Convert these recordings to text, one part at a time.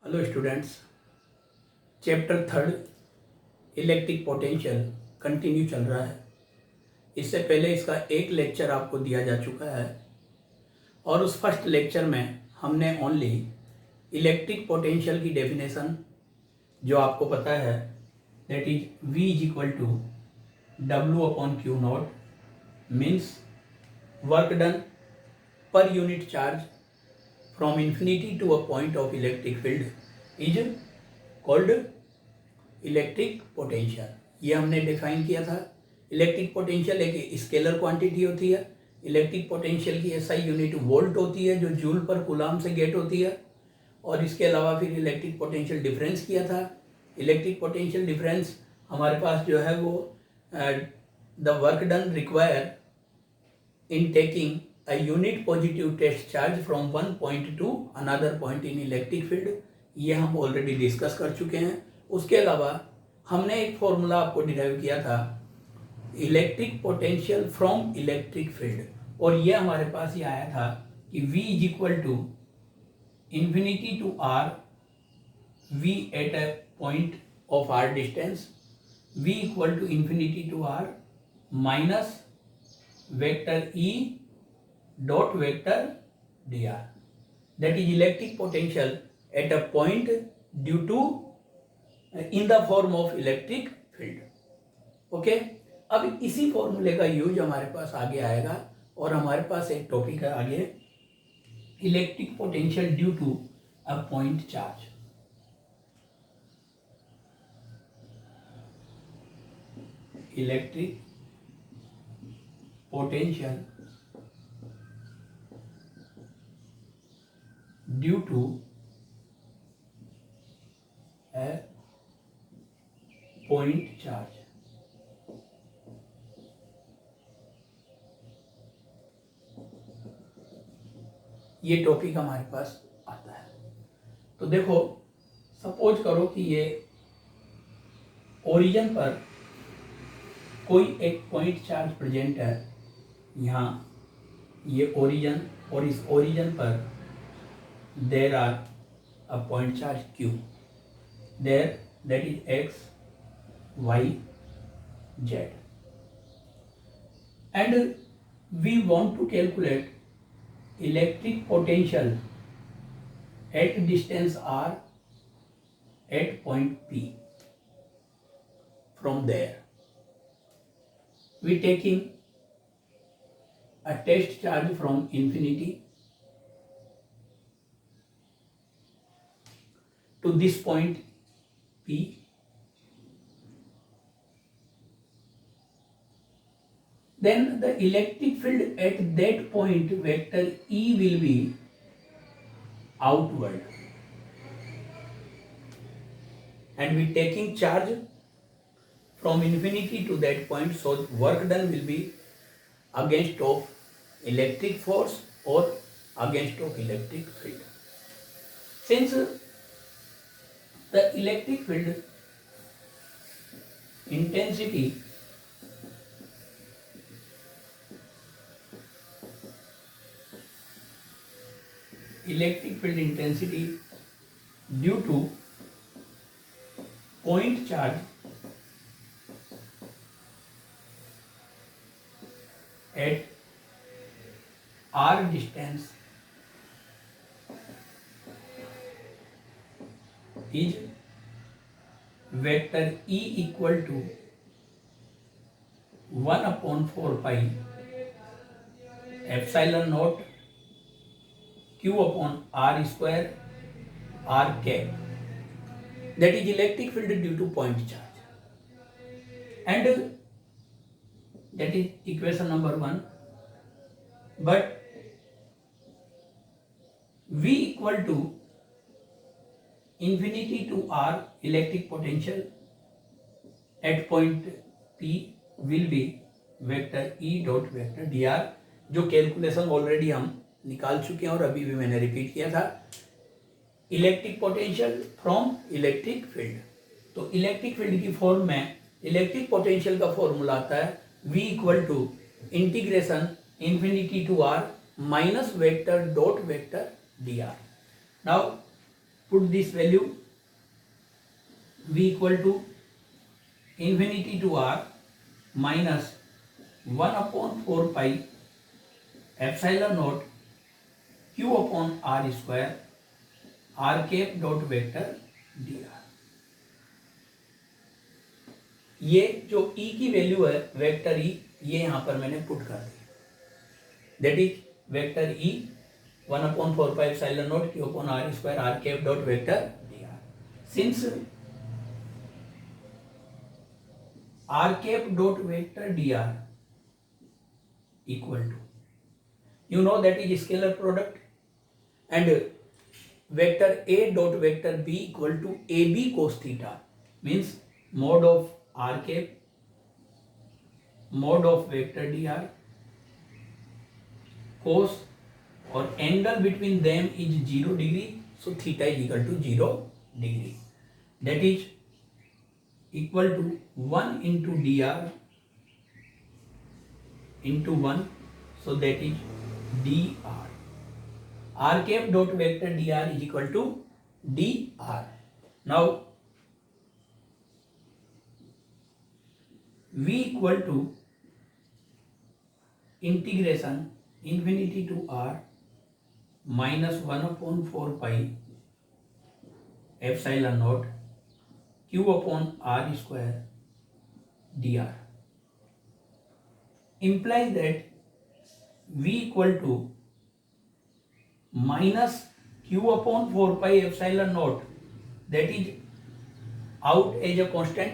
Hello students, chapter third electric potential continue चल रहा है। इससे पहले इसका एक लेक्चर आपको दिया जा चुका है और उस फर्स्ट लेक्चर में हमने ओनली इलेक्ट्रिक पोटेंशियल की डेफिनेशन जो आपको पता है that is V is equal to W upon q naught means work done per unit charge from infinity to a point of electric field is called electric potential। ये हमने define किया था। Electric potential एक scalar quantity होती है। Electric potential की SI unit volt होती है जो जूल पर कूलाम से गेट होती है। और इसके अलावा फिर इलेक्ट्रिक पोटेंशियल डिफरेंस किया था। इलेक्ट्रिक पोटेंशियल डिफरेंस हमारे पास जो है वो the work done require in taking a unit positive test charge from one point to another point in electric field, ये हम ऑलरेडी डिस्कस कर चुके हैं। उसके अलावा हमने एक फॉर्मूला आपको डिराइव किया था electric potential from electric field और ये हमारे पास ये आया था कि V is equal to infinity to R V at a point of R distance V equal to infinity to R minus vector E dot vector dr, that is electric potential at a point due to in the form of electric field। Okay, अब इसी फॉर्मूले का use हमारे पास आगे आएगा और हमारे पास एक टॉपिक है आगे electric potential due to a point charge. इलेक्ट्रिक potential due to a point charge। ये टॉपिक हमारे पास आता है। तो देखो, सपोज करो कि ये ओरिजिन पर कोई एक पॉइंट चार्ज प्रेजेंट है। यहाँ ये ओरिजिन और इस ओरिजिन पर there are a point charge Q there that is X Y Z and we want to calculate electric potential at distance R at point P। From there we taking a test charge from infinity to this point P, then the electric field at that point vector E will be outward and we taking charge from infinity to that point, so work done will be against of electric force or against of electric field। Since the electric field intensity due to point charge at R distance is vector E equal to 1 upon 4 pi epsilon naught Q upon R square R cap, that is electric field due to point charge, and that is equation number 1। but V equal to infinity to R electric potential at point P will be vector E dot vector dr, जो calculation already हम निकाल चुके हैं और अभी भी मैंने repeat किया था। Electric potential from electric field, तो इलेक्ट्रिक फील्ड की फॉर्म में इलेक्ट्रिक पोटेंशियल का फॉर्मूला आता है V equal to integration infinity to R minus vector dot vector dr। Now put this value v equal to infinity to r minus 1 upon 4 pi epsilon naught q upon r square r cap dot vector dr। ये जो e की value है vector e, ये यहां पर मैंने put कर दी, that is vector e 1 upon 4 pi epsilon naught q upon r square r cap dot vector dr। Since r cap dot vector dr equal to, you know that is scalar product, and vector a dot vector b equal to ab cos theta, means mod of r cap mod of vector dr cos और angle between them is 0 degree, so theta is equal to 0 degree, that is equal to 1 into D R into 1, so that is D R. R cap dot vector D R is equal to D R. Now v equal to integration infinity to r minus 1 upon 4 pi epsilon naught q upon r square dr implies that v equal to minus q upon 4 pi epsilon naught, that is out as a constant,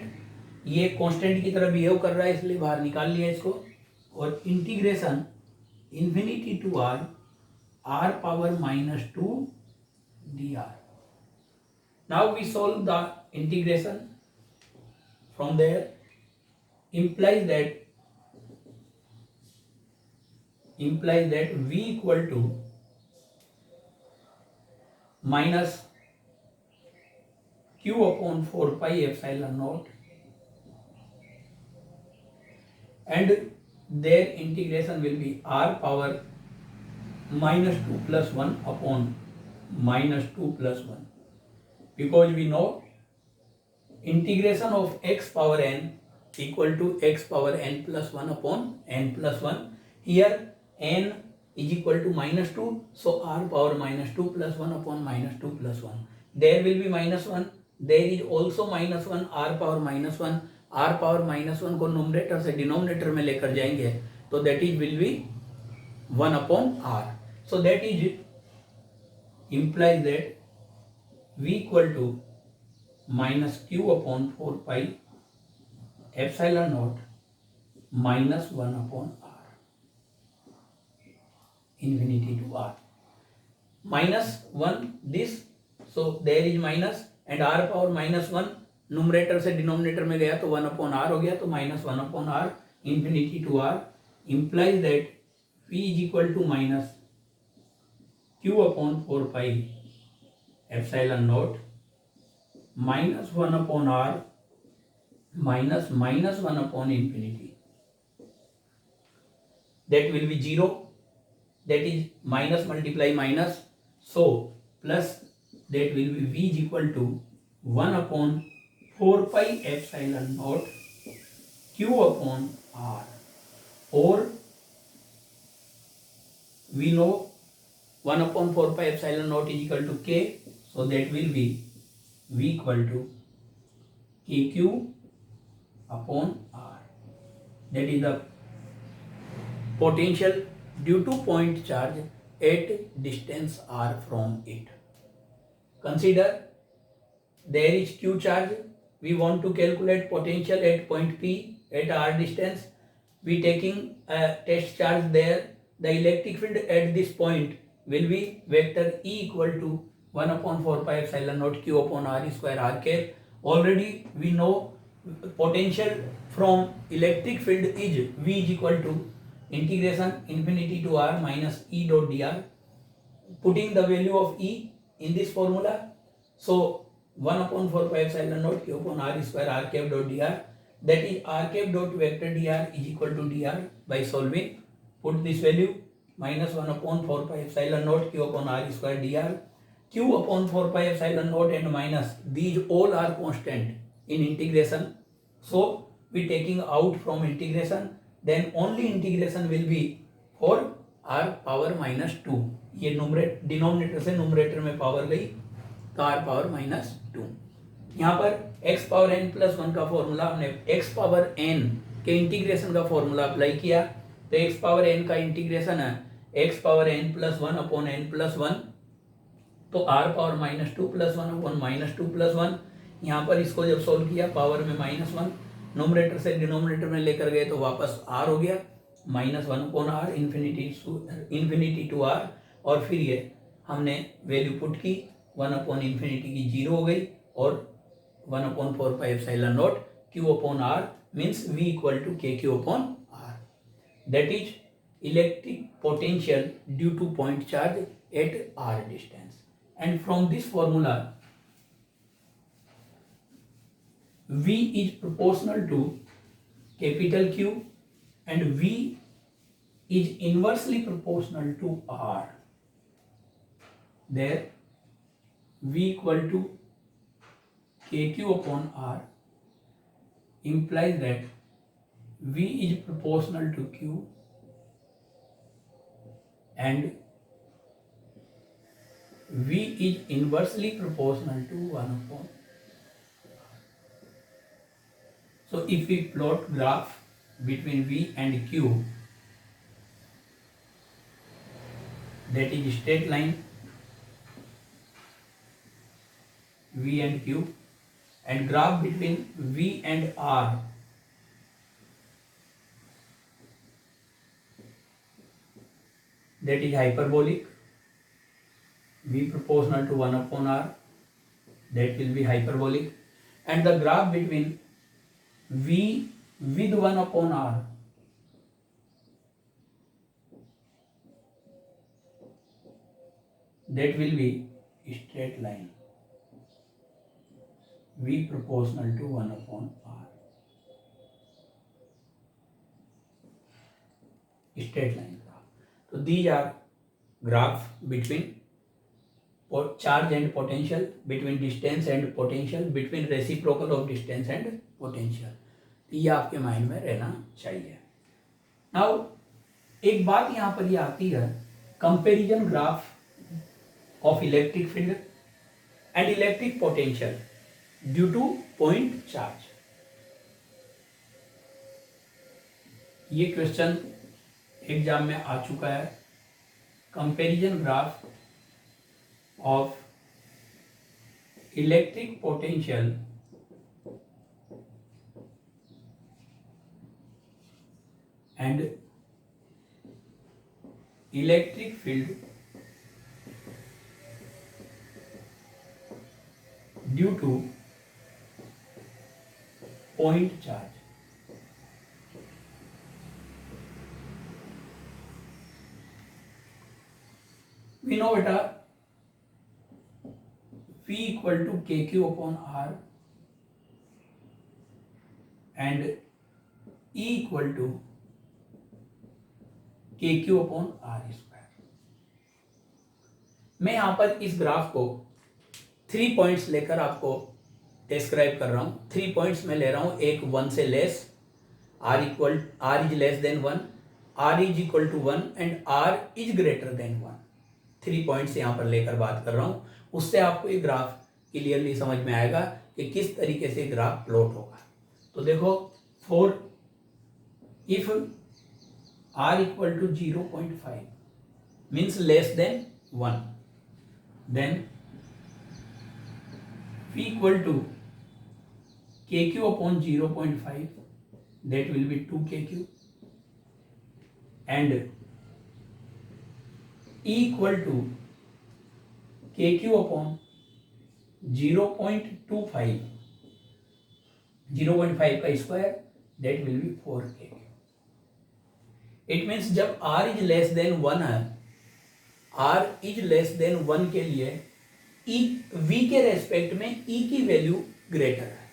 ये constant की तरह behave कर रहा है इसलिए बाहर निकाल लिया इसको, और integration infinity to r power minus 2 dr। Now we solve the integration from there, implies that v equal to minus q upon 4 pi epsilon naught, and their integration will be r power minus 2 plus 1 upon minus 2 plus 1, because we know integration of x power n equal to x power n plus 1 upon n plus 1, here n is equal to minus 2, so r power minus 2 plus 1 upon minus 2 plus 1, there will be minus 1, there is also minus 1, r power minus 1, r power minus 1 को nominator से denominator में लेकर जाएंगे तो that is will be 1 upon r, so that is implies that v equal to minus q upon 4 pi epsilon naught minus 1 upon r infinity to r minus 1 this, so there is minus and r power minus 1 numerator से denominator में गया तो 1 upon R हो गया, तो minus 1 upon R infinity to R implies that v is equal to minus q upon 4 pi epsilon naught minus 1 upon r minus minus 1 upon infinity, that will be 0, that is minus multiply minus, so plus that will be v is equal to 1 upon 4 pi epsilon naught q upon r, or we know 1 upon 4 pi epsilon naught is equal to k, so that will be v equal to kq upon r, that is the potential due to point charge at distance r from it. Consider there is q charge, we want to calculate potential at point P at r distance, we taking a test charge there, the electric field at this point will be vector E equal to 1 upon 4 pi epsilon naught q upon r square r cap. Already we know potential from electric field is V is equal to integration infinity to r minus E dot dr, putting the value of E in this formula, so 1 upon 4 pi epsilon naught q upon r square r cap dot dr, that is r cap dot vector dr is equal to dr. By solving, put this value minus 1 upon 4 pi epsilon naught q upon r square dr, q upon 4 pi epsilon naught and minus, these all are constant in integration. So we taking out from integration, then only integration will be for r power minus 2. ये denominator से numerator में power गई तो r power minus 2. यहाँ पर x power n plus 1 का formula हमने x power n के इंटीग्रेशन का फॉर्मूला अप्लाई किया, तो x पावर n का इंटीग्रेशन है x power n plus 1 upon n plus 1, तो r power minus 2 plus 1 upon minus 2 plus 1. यहाँ पर इसको जब सोल्व किया पावर में माइनस 1, नोमिनेटर से डिनोमिनेटर में लेकर गए तो वापस r हो गया minus 1 upon r infinity to r, और फिर ये हमने वैल्यू पुट की 1 अपॉन इन्फिनिटी की 0 हो गई, और 1 upon 4 pi epsilon naught q upon r means v equal to kq upon r. That is electric potential due to point charge at r distance. And from this formula, V is proportional to capital Q and V is inversely proportional to R. There V equal to KQ upon R implies that V is proportional to Q and V is inversely proportional to 1 upon. So if we plot graph between V and Q, that is straight line V and Q, and graph between V and R, that is hyperbolic, V proportional to 1 upon r, that will be hyperbolic, and the graph between V with 1 upon r, that will be straight line, V proportional to 1 upon r, straight line graph. So these are graph between charge and potential, between distance and potential, between reciprocal of distance and potential. ये आपके mind में रहना चाहिए. Now एक बात यहाँ पर ये आती है, comparison graph of electric field and electric potential due to point charge. ये क्वेश्चन एग्जाम में आ चुका है. Comparison graph of electric potential and electric field due to point charge. We know beta P equal to KQ upon R and E equal to KQ upon R square. मैं यहाँ पर इस graph को 3 points लेकर आपको describe कर रहा हूँ. 3 पॉइंट्स में ले रहा हूँ. एक 1 से less, R is less than 1, R is equal to 1 and R is greater than 1. 3 points यहाँ पर लेकर बात कर रहा हूँ. उससे आपको ये ग्राफ क्लियरली समझ में आएगा कि किस तरीके से ग्राफ प्लॉट होगा. तो देखो, for if r equal to 0.5 means less than 1, then v equal to kq upon 0.5, that will be 2 kq, and e equal to kq upon 0.25, 0.5 का square, that will be 4 kq. It means जब r is less than 1 है, r is less than 1 के लिए e v के respect में e की value greater है.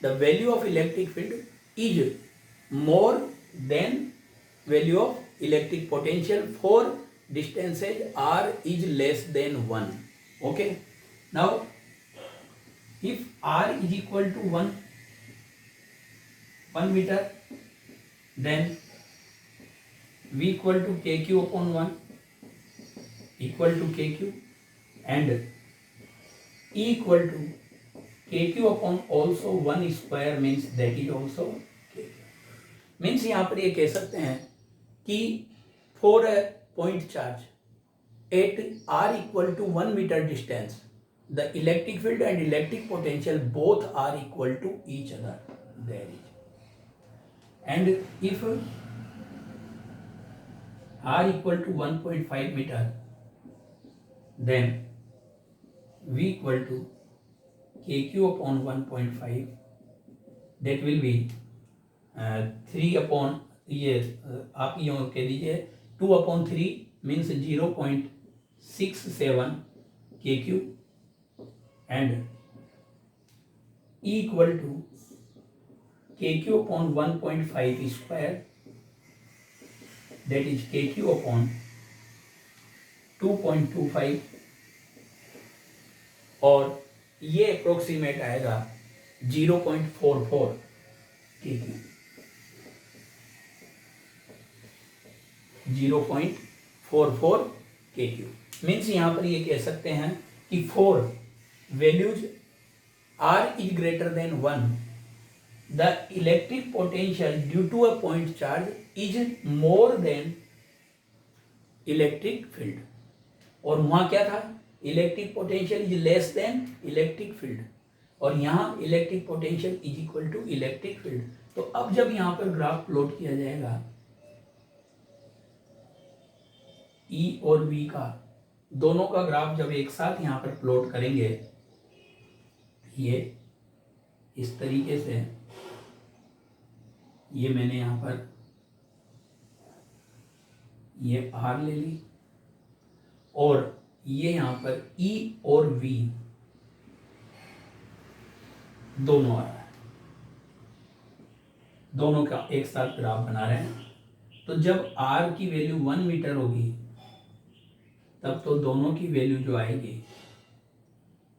The value of electric field is more than value of electric potential for distances r is less than 1. Okay, now if r is equal to 1 meter, then v equal to kq upon 1 equal to kq, and e equal to kq upon also 1 square means that is also kq. Means यहाँ पर ये कह सकते हैं कि for a point charge at r equal to 1 meter distance, the electric field and electric potential both are equal to each other. There is, and if r equal to 1.5 meter, then v equal to kq upon 1.5, that will be 3 upon ये आप यूँ कह दीजिए 2 upon 3 means 0.67 kq, and e equal to kq upon 1.5 square, that is kq upon 2.25, और ये approximate आएगा 0.44 kq, 0.44 kq. Means यहाँ पर ये कह सकते हैं कि for values r is greater than 1, the electric potential due to a point charge is more than electric field. और वहाँ क्या था, electric potential is less than electric field, और यहाँ electric potential is equal to electric field. तो अब जब यहाँ पर ग्राफ प्लॉट किया जाएगा E और V का, दोनों का ग्राफ जब एक साथ यहाँ पर प्लॉट करेंगे, ये इस तरीके से, ये मैंने यहाँ पर ये R ले ली, और ये यहाँ पर E और V दोनों आ रहा है, दोनों का एक साथ ग्राफ बना रहे हैं. तो जब R की वैल्यू 1 मीटर होगी, तब तो दोनों की वैल्यू जो आएगी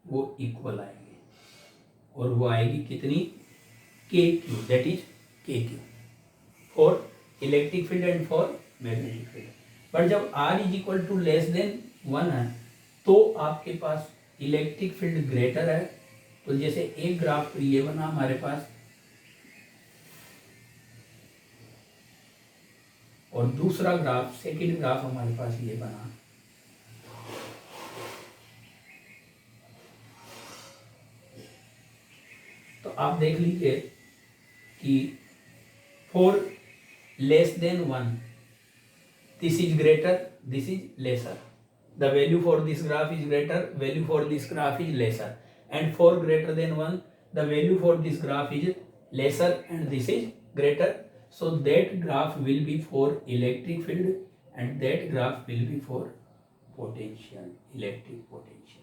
वो इक्वल आएगी, और वो आएगी कितनी, KQ, that is KQ for electric field and for magnetic field. पर जब R is equal to less than 1 है, तो आपके पास इलेक्ट्रिक फील्ड ग्रेटर है. तो जैसे एक ग्राफ तो ये बना हमारे पास, और दूसरा ग्राफ, सेकंड ग्राफ हमारे पास ये बना. तो आप देख लीजिए कि for less than 1 this is greater, this is lesser. The value for this graph is greater, value for this graph is lesser, and for greater than 1 the value for this graph is lesser and this is greater. So that graph will be for electric field and that graph will be for potential, electric potential.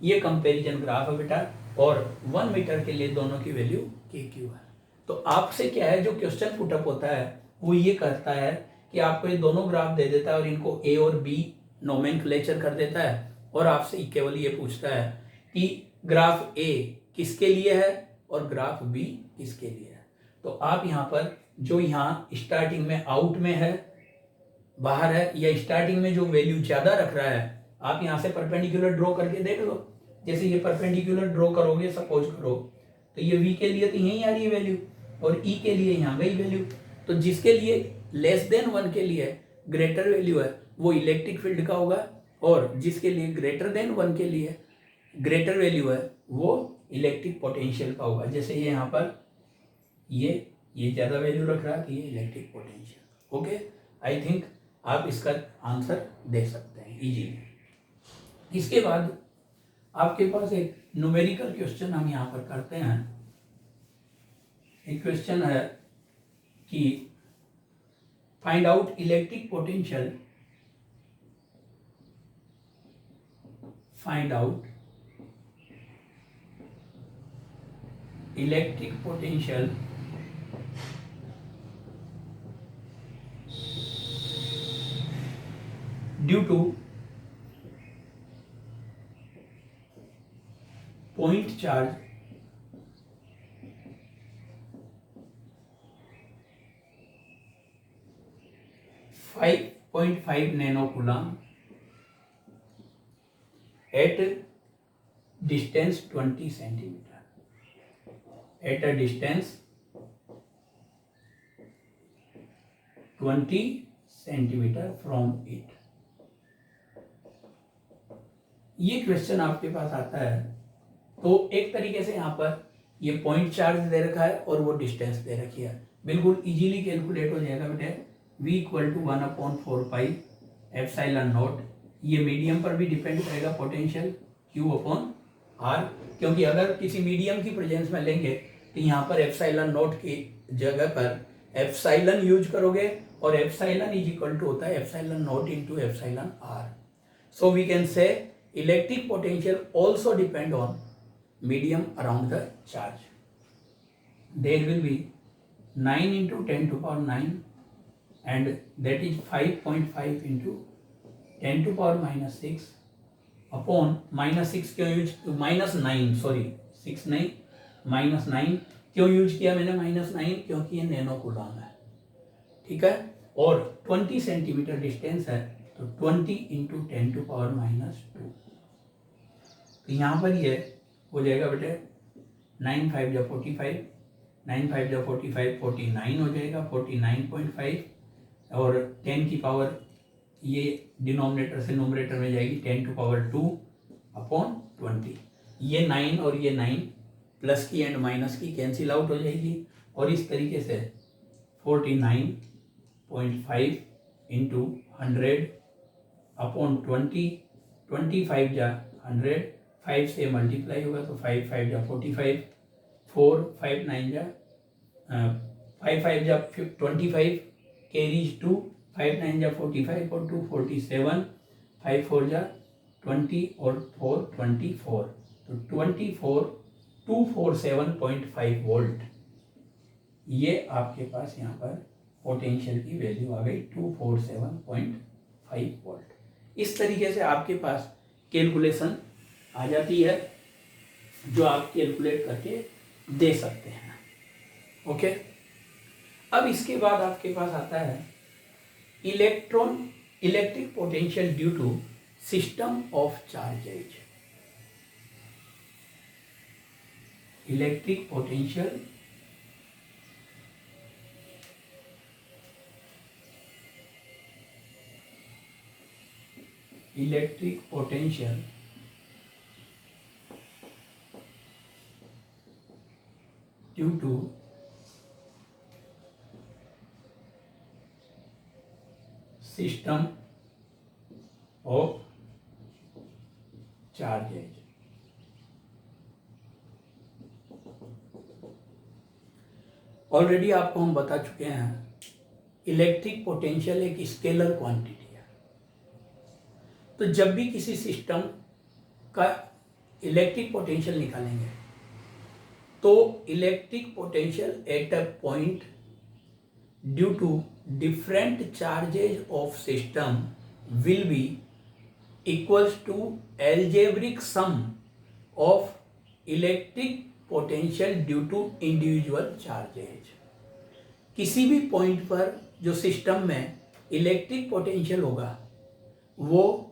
ये comparison graph है बेटा, और 1 metre के लिए दोनों की value KQ है. तो आपसे क्या है, जो क्वेश्चन पुटअप होता है वो ये कहता है कि आपको ये दोनों ग्राफ दे देता है और इनको A और B नोमेनक्लेचर कर देता है, और आपसे केवल ये पूछता है कि ग्राफ A किसके लिए है और ग्राफ B किसके लिए है. तो आप यहाँ पर जो यहाँ स्टार्टिंग में आउट में है, बाहर है, या स्टार्टिंग में जो वैल्यू ज़्यादा रख रहा है, आप यहाँ से परपेंडिकुलर ड्रॉ करके देख लो. जैसे ये परपेंडिकुलर ड्रॉ करोगे, सपोज करो, तो ये V के लिए तो यहीं आ रही है वैल्यू, और E के लिए यहाँ गई वैल्यू. तो जिसके लिए लेस देन 1 के लिए ग्रेटर वैल्यू है वो इलेक्ट्रिक फील्ड का होगा, और जिसके लिए ग्रेटर देन 1 के लिए ग्रेटर वैल्यू है वो इलेक्ट्रिक पोटेंशियल का होगा. जैसे ये यहाँ पर ये ज़्यादा वैल्यू रख रहा है कि ये electric potential. Okay, I think आप इसका आंसर दे सकते हैं इजीली. इसके बाद आपके पास एक न्यूमेरिकल क्वेश्चन हम यहाँ पर करते हैं. एक क्वेश्चन है कि find out electric potential, find out electric potential due to point charge (5.5 nanocoulomb) at distance 20 centimeter. At a distance 20 centimeter from it. ये क्वेश्चन आपके पास आता है तो एक तरीके से यहाँ पर ये पॉइंट चार्ज दे रखा है और वो डिस्टेंस दे रखी है, बिल्कुल इजीली कैलकुलेट हो जाएगा बेटे। v equal to 1/4π/ε0। ये मीडियम पर भी डिपेंड करेगा पोटेंशियल Q/R, क्योंकि अगर किसी मीडियम की प्रेजेंस में लेंगे तो यहाँ पर ε0 की जगह पर एप्साइलन यूज करोगे और एप्साइलन इज इक्वल टू होता है ε0 into εr। So we can say electric potential also depend on medium around the charge. There will be 9 into 10 to power 9 and that is 5.5 into 10 to power minus 6 upon minus 6 क्यों use minus 9 sorry 6 नहीं minus 9 क्यों use किया मैंने minus 9 क्योंकि ये nano Coulomb है, ठीक है, और 20 सेंटीमीटर डिस्टेंस है तो 20 इंटू 10 टू पावर माइनस 2। तो यहाँ पर ये हो जाएगा बेटे 9 5 जा 45, 9 5 जा 45 49 हो जाएगा, 49.5 और 10 की पावर ये डिनोमिनेटर से नोमिनेटर में जाएगी 10 टू पावर 2 अपॉन 20। ये 9 और ये 9 प्लस की एंड माइनस की कैंसिल आउट हो जाएगी और इस तरीके से 49.5 इंटू 100 अपॉन 20, 25 जा 100, 5 से मल्टीप्लाई होगा तो 5 5 जा 45, 4 5 9 जा 5 5 जा 25 कैरीज 2, 5 9 जा 45 और 2 47, 5 4 जा 20 और 4 24, तो 247.5 वोल्ट ये आपके पास यहाँ पर पोटेंशियल की वैल्यू आ गई 247.5 वोल्ट। इस तरीके से आपके पास कैलकुलेशन आ जाती है जो आप कैलकुलेट करके दे सकते हैं। ओके, अब इसके बाद आपके पास आता है electric potential due to system of charges. Electric potential due to system of charges। Already आपको हम बता चुके हैं इलेक्ट्रिक पोटेंशियल एक स्केलर क्वांटिटी है, तो जब भी किसी सिस्टम का इलेक्ट्रिक पोटेंशियल निकालेंगे तो electric potential at a point due to different charges of system will be equals to algebraic sum of electric potential due to individual charges. किसी भी पॉइंट पर जो सिस्टम में इलेक्ट्रिक पोटेंशियल होगा वो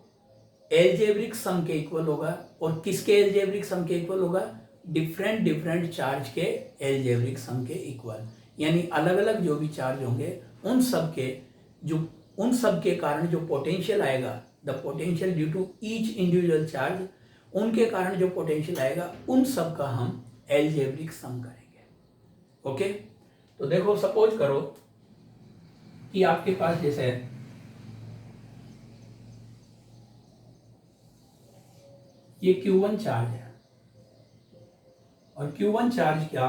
एल्जेब्रिक सम के इक्वल होगा, और किसके एल्जेब्रिक सम के इक्वल होगा? डिफरेंट चार्ज के एल्जेब्रिक सम के इक्वल, यानी अलग अलग जो भी चार्ज होंगे उन सब के कारण जो पोटेंशियल आएगा, the potential due to each individual charge, उनके कारण जो पोटेंशियल आएगा उन सब का हम एल्जेब्रिक सम करेंगे। ओके, तो देखो सपोज करो कि आपके पास जैसे ये Q1 चार्ज है और Q1 चार्ज क्या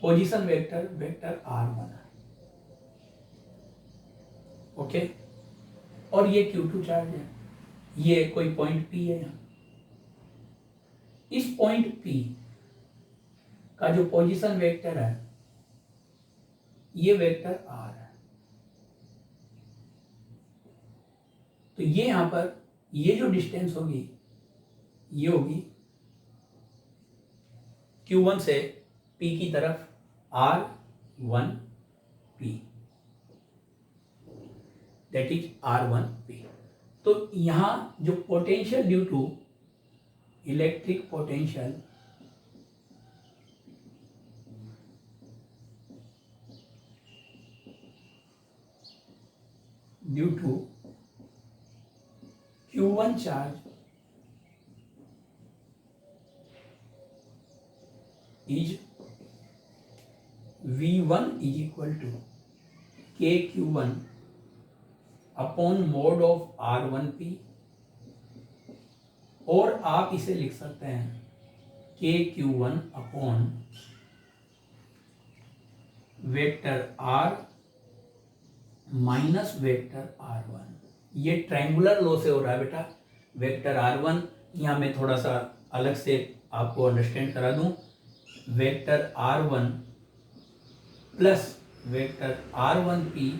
पोजीशन वेक्टर R1 है। ओके, और ये Q2 चार्ज है, ये कोई पॉइंट P है यहाँ। इस पॉइंट P का जो पोजीशन वेक्टर है ये वेक्टर R है। तो ये यहाँ पर ये जो डिस्टेंस होगी ये होगी Q1 से P की तरफ R1P, दैट इज R1P। तो यहाँ जो potential due to electric potential due to Q1 charge is V1 is equal to KQ1 upon mod of R1P, और आप इसे लिख सकते हैं KQ1 अपॉन vector R minus vector R1। ये ट्रायंगुलर लॉ से हो रहा है बेटा। वेक्टर R1 यहाँ मैं थोड़ा सा अलग से आपको अंडरस्टैंड करा दूं। Vector R1 plus vector R1P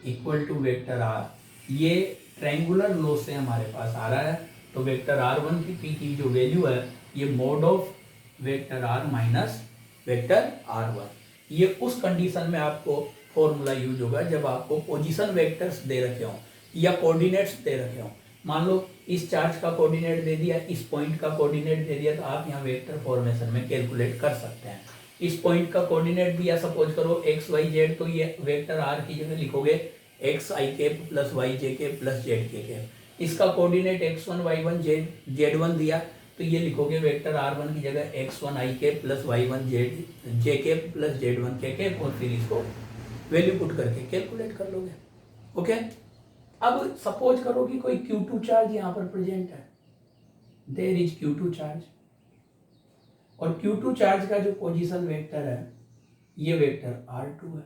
equal to vector R, ये ट्रायंगुलर लॉ से हमारे पास आ रहा है। तो वेक्टर R1 की P की जो वैल्यू है ये mode of vector R minus vector R1। ये उस कंडीशन में आपको फॉर्मूला यूज होगा जब आपको पोजीशन वेक्टर्स दे रखे हों या कोऑर्डिनेट्स दे रखे हों। मान लो इस चार्ज का कोऑर्डिनेट दे दिया, इस पॉइंट का कोऑर्डिनेट दे दिया, तो आप यहाँ वेक्टर फॉर्मेशन में कैलकुलेट कर सकते हैं। इस पॉइंट का कोऑर्डिनेट दिया सपोज करो एक्स वाई जेड, तो ये वेक्टर आर की जगह लिखोगे एक्स आई कैप प्लस वाई जे कैप प्लस जेड के कैप। इसका कोऑर्डिनेट x1 y1 z1 दिया, तो ये लिखोगे वेक्टर r1 की जगह x1 i cap plus y1 J cap plus z1 के कैप, और फिर इसको वैल्यू पुट करके कैलकुलेट कर लोगे। ओके, अब सपोज करो कि कोई Q2 चार्ज यहाँ पर प्रेजेंट है, देयर इज Q2 चार्ज, और Q2 चार्ज का जो पोजीशन वेक्टर है ये वेक्टर R2 है।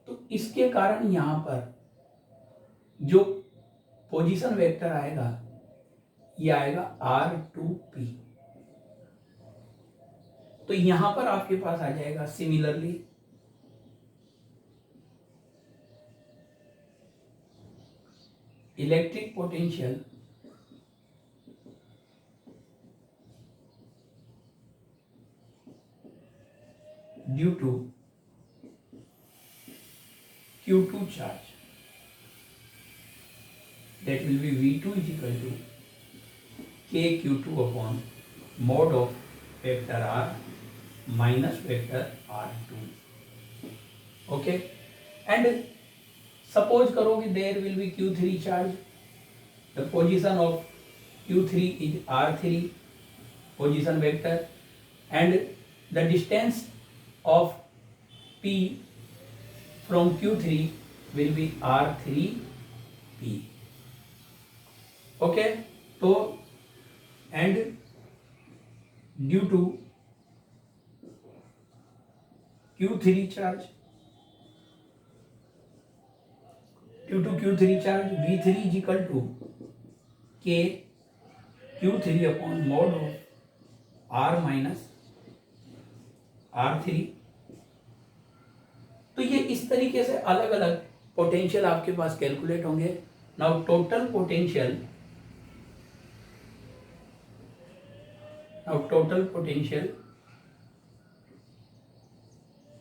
तो इसके कारण यहाँ पर जो पोजीशन वेक्टर आएगा ये आएगा R2P। तो यहां पर आपके पास आ जाएगा similarly electric potential due to Q2 charge, that will be V2 is equal to KQ2 upon mod of vector R minus vector R2. Okay, and suppose करो कि there will be Q3 charge, the position of Q3 is R3 position vector, and the distance of P from Q3 will be R3P. Okay, तो and due to Q3 charge, V3 is equal to K Q3 upon mod of R minus R3। तो ये इस तरीके से अलग अलग potential आपके पास कैलकुलेट होंगे। Now total potential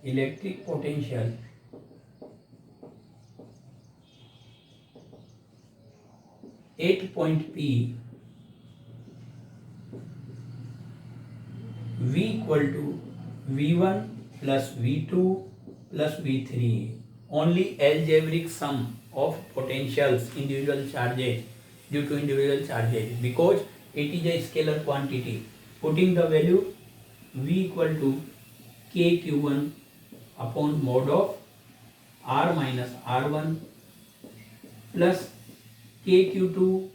electric potential at point P V equal to V1 plus V2 plus V3, only algebraic sum of potentials individual charges due to individual charges, because it is a scalar quantity. Putting the value V equal to KQ1 upon mod of R minus R1 plus KQ2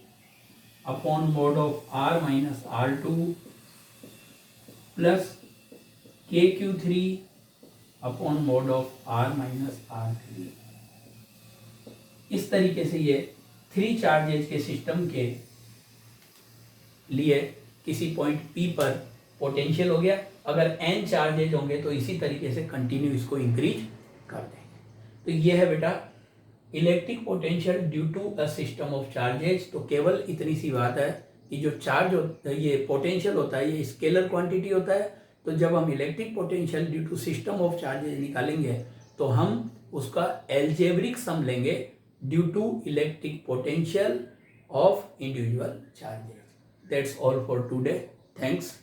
upon mod of R minus R2 plus KQ3 upon mod of R minus R3। इस तरीके से ये 3 charges के system के लिए किसी point P पर potential हो गया। अगर n चार्जेज होंगे तो इसी तरीके से कंटिन्यू इसको इंक्रीज कर देंगे। तो ये है बेटा electric potential due to a system of charges, तो केवल इतनी सी बात है कि जो चार्ज ये पोटेंशियल होता है ये स्केलर क्वांटिटी होता है। तो जब हम electric potential due to system of charges निकालेंगे तो हम उसका एल्जेब्रिक सम लेंगे due to electric potential of individual charges. That's all for today. Thanks.